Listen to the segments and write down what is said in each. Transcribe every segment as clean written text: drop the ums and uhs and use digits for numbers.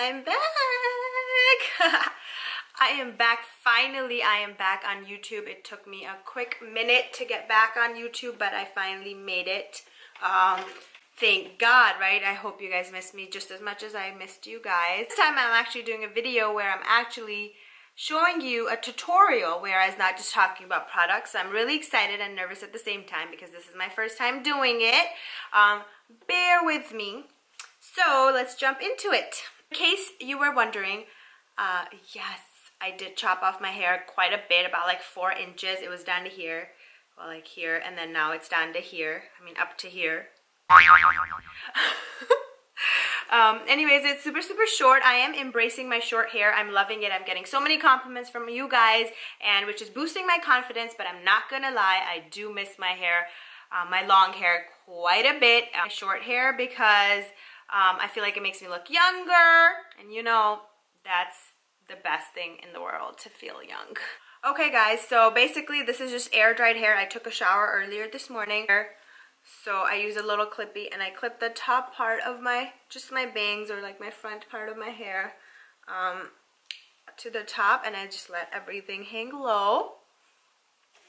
I'm back. I am back. Finally, I am back on YouTube. It took me a quick minute to get back on YouTube, but I finally made it. Thank God, right? I hope you guys missed me just as much as I missed you guys. This time I'm actually doing a video where I'm actually showing you a tutorial, whereas not just talking about products. I'm really excited and nervous at the same time because this is my first time doing it. Bear with me. So let's jump into it. In case you were wondering, yes, I did chop off my hair quite a bit, about like 4 inches. It was down to here, well, like here, and then now it's down to here. I mean, up to here. Anyways, it's super short. I am embracing my short hair. I'm loving it. I'm getting so many compliments from you guys, and which is boosting my confidence, but I'm not gonna lie, I do miss my hair, my long hair quite a bit. My short hair, because I feel like it makes me look younger, and you know, that's the best thing in the world, to feel young. Okay guys, so basically this is just air dried hair. I took a shower earlier this morning. So I use a little clippy and I clip the top part of just my bangs, or like my front part of my hair to the top, and I just let everything hang low.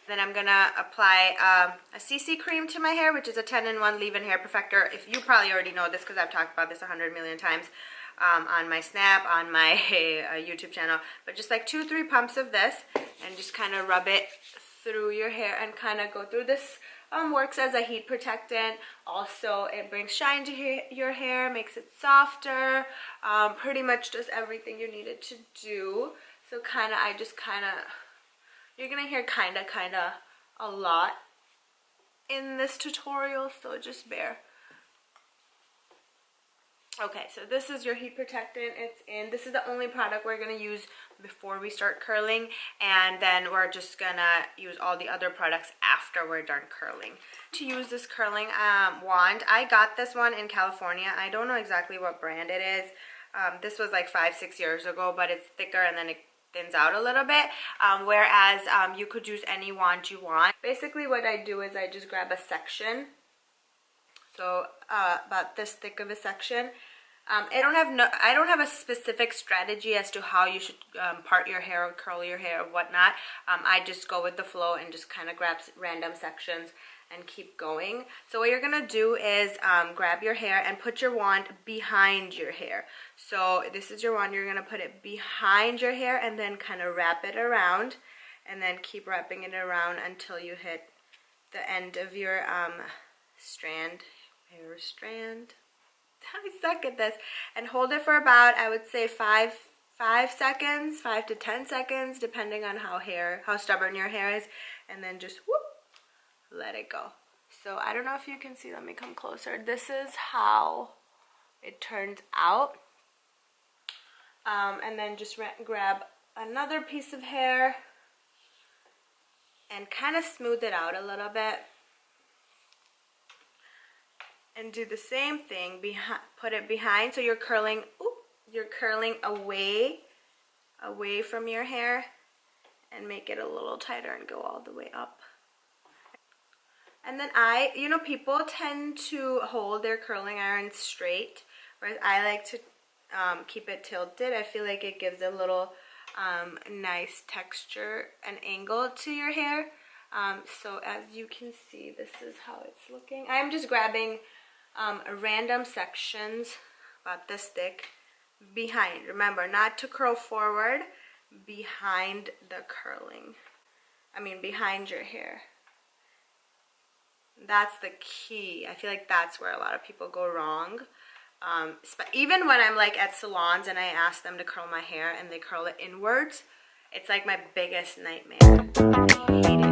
Then I'm gonna apply a CC cream to my hair, which is a 10-in-1 leave-in hair perfector. If you probably already know this because I've talked about this 100 million times on my Snap, on my YouTube channel. But just like 2-3 pumps of this, and just kind of rub it through your hair and kind of go through this. Works as a heat protectant. Also, it brings shine to your hair, makes it softer, pretty much does everything you need it to do. So you're gonna hear kinda a lot in this tutorial, so just bear. Okay, so this is your heat protectant. This is the only product we're gonna use before we start curling, and then we're just gonna use all the other products after we're done curling. To use this curling wand, I got this one in California. I don't know exactly what brand it is. This was like 5-6 years ago, but it's thicker and then it thins out a little bit, whereas you could use any wand you want. Basically what I do is I just grab a section, so about this thick of a section. I don't have a specific strategy as to how you should part your hair or curl your hair or whatnot. I just go with the flow and just kind of grab random sections and keep going. So what you're gonna do is grab your hair and put your wand behind your hair. So this is your wand, you're gonna put it behind your hair and then kind of wrap it around, and then keep wrapping it around until you hit the end of your hair strand. I suck at this. And hold it for about, I would say 5 seconds, 5 to 10 seconds, depending on how stubborn your hair is, and then just whoop, let it go. So I don't know if you can see, let me come closer. This is how it turns out. And then just grab another piece of hair and kind of smooth it out a little bit. And do the same thing, put it behind, so you're curling away from your hair, and make it a little tighter and go all the way up. And then people tend to hold their curling iron straight, whereas I like to keep it tilted. I feel like it gives a little nice texture and angle to your hair. So as you can see, this is how it's looking. I'm just grabbing random sections about this thick behind. Remember, not to curl forward, behind the behind your hair. That's the key. I feel like that's where a lot of people go wrong. Even when I'm like at salons and I ask them to curl my hair and they curl it inwards, it's like my biggest nightmare. I hate it.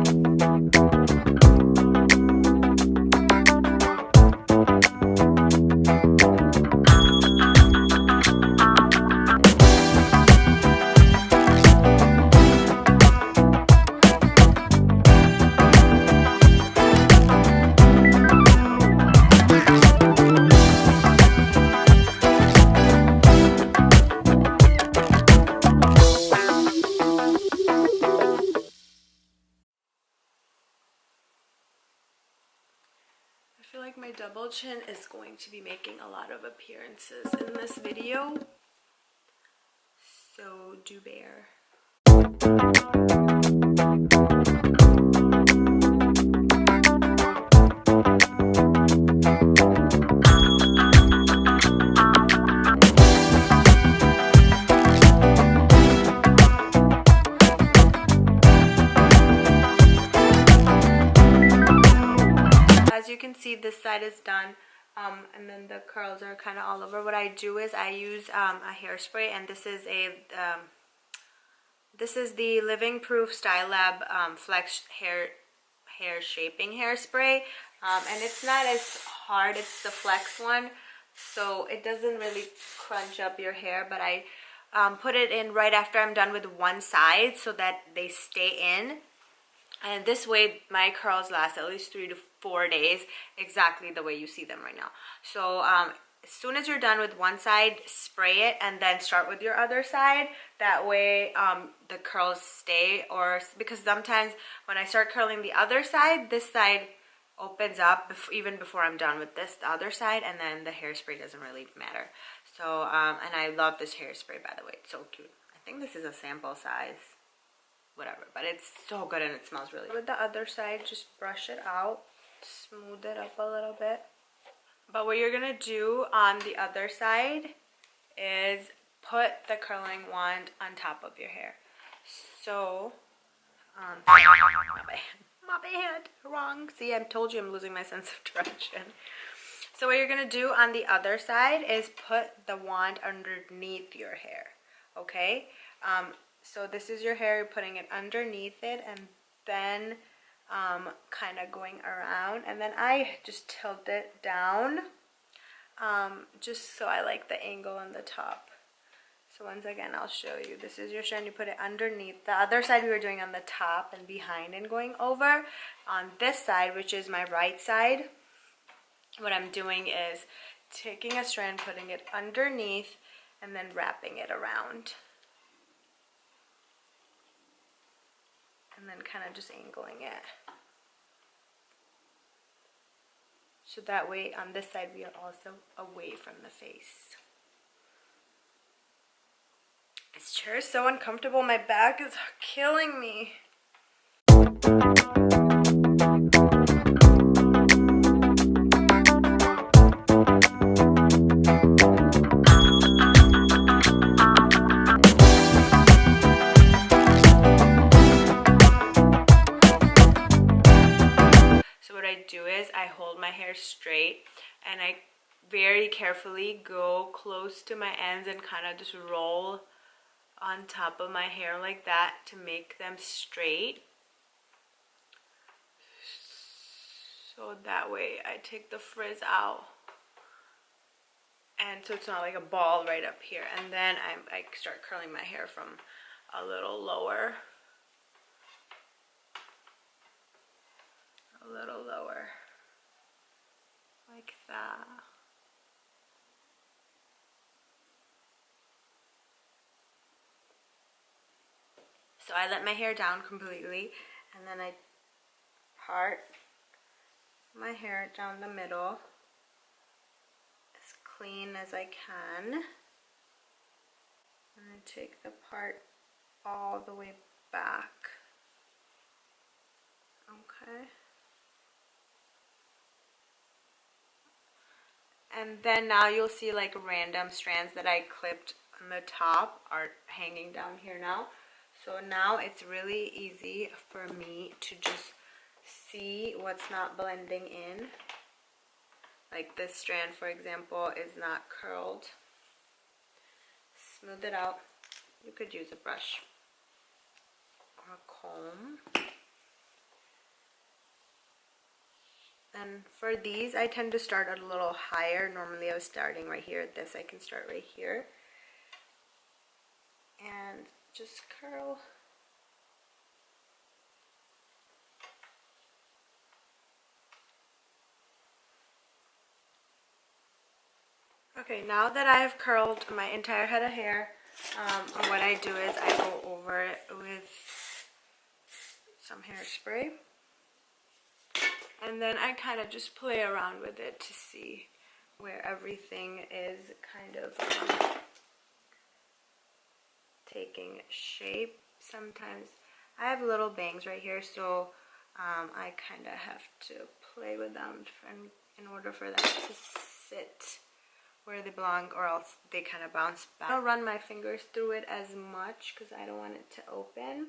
I feel like my double chin is going to be making a lot of appearances in this video. So do bear. As you can see, this side is done, and then the curls are kind of all over. What I do is I use a hairspray, and this is the Living Proof Style Lab Flex hair shaping hairspray, and it's not as hard. It's the Flex one, so it doesn't really crunch up your hair, but I put it in right after I'm done with one side so that they stay in. And this way my curls last at least 3 to 4 days, exactly the way you see them right now. So as soon as you're done with one side, spray it and then start with your other side. That way the curls stay, or because sometimes when I start curling the other side, this side opens up even before I'm done with the other side, and then the hairspray doesn't really matter. So and I love this hairspray, by the way. It's so cute. I think this is a sample size. Whatever, but it's so good and it smells really good. With the other side, just brush it out, smooth it up a little bit. But what you're gonna do on the other side is put the curling wand on top of your hair. So, my bad, wrong. See, I told you I'm losing my sense of direction. So what you're gonna do on the other side is put the wand underneath your hair, okay? So this is your hair, you're putting it underneath it, and then kind of going around, and then I just tilt it down, just so I like the angle on the top. So once again, I'll show you. This is your strand, you put it underneath. The other side we were doing on the top and behind and going over. On this side, which is my right side, what I'm doing is taking a strand, putting it underneath, and then wrapping it around. And then kind of just angling it. So that way on this side we are also away from the face. This chair is so uncomfortable. My back is killing me. I hold my hair straight and I very carefully go close to my ends and kind of just roll on top of my hair like that to make them straight. So that way I take the frizz out, and so it's not like a ball right up here. And then I start curling my hair from a little lower. A little lower. Like that. So I let my hair down completely, and then I part my hair down the middle as clean as I can, and I take the part all the way back. Okay. And then now you'll see like random strands that I clipped on the top are hanging down here now. So now it's really easy for me to just see what's not blending in. Like this strand, for example, is not curled. Smooth it out. You could use a brush or a comb. And for these, I tend to start a little higher. Normally I was starting right here at this. I can start right here. And just curl. Okay, now that I have curled my entire head of hair, what I do is I go over it with some hairspray. And then I kind of just play around with it to see where everything is kind of taking shape. Sometimes I have little bangs right here, so I kind of have to play with them in order for them to sit where they belong, or else they kind of bounce back. I don't run my fingers through it as much because I don't want it to open,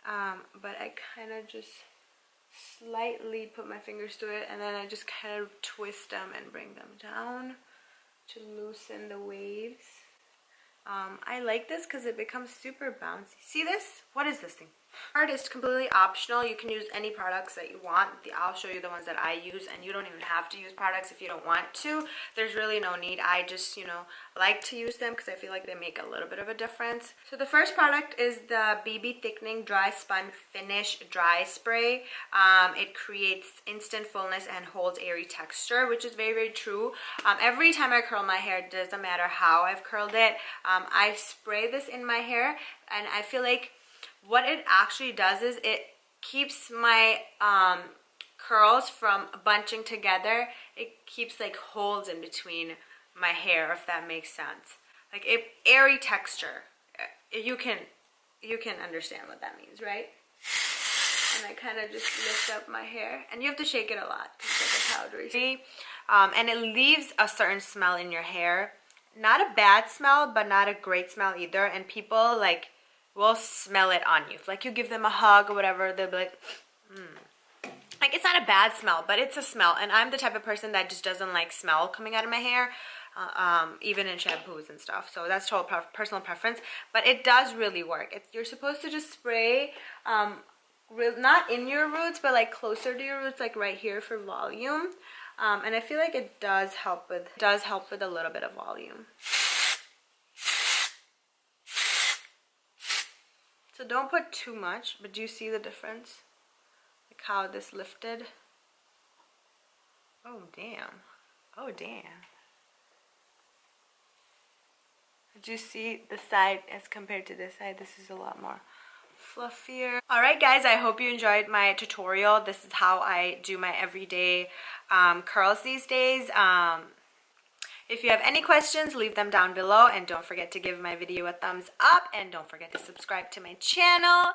but I kind of just slightly put my fingers through it, and then I just kind of twist them and bring them down to loosen the waves. I like this because it becomes super bouncy. See this? What is this thing? Card is completely optional. You can use any products that you want. I'll show you the ones that I use, and you don't even have to use products if you don't want to. There's really no need. I just, you know, like to use them because I feel like they make a little bit of a difference. So the first product is the BB Thickening Dry Spun Finish Dry Spray. It creates instant fullness and holds airy texture, which is very, very true. Every time I curl my hair, it doesn't matter how I've curled it, I spray this in my hair, and I feel like what it actually does is it keeps my curls from bunching together. It keeps like holes in between my hair, if that makes sense. Like airy texture. You can understand what that means, right? And I kind of just lift up my hair, and you have to shake it a lot. It's like a powdery. And it leaves a certain smell in your hair. Not a bad smell, but not a great smell either. And people like will smell it on you. Like you give them a hug or whatever, they'll be like, Like it's not a bad smell, but it's a smell. And I'm the type of person that just doesn't like smell coming out of my hair, even in shampoos and stuff. So that's total personal preference. But it does really work. You're supposed to just spray, not in your roots, but like closer to your roots, like right here for volume. And I feel like it does help with a little bit of volume. So don't put too much, but do you see the difference? Like how this lifted? Oh damn. Oh damn. Did you see the side as compared to this side? This is a lot more fluffier. Alright guys, I hope you enjoyed my tutorial. This is how I do my everyday curls these days. If you have any questions, leave them down below, and don't forget to give my video a thumbs up, and don't forget to subscribe to my channel.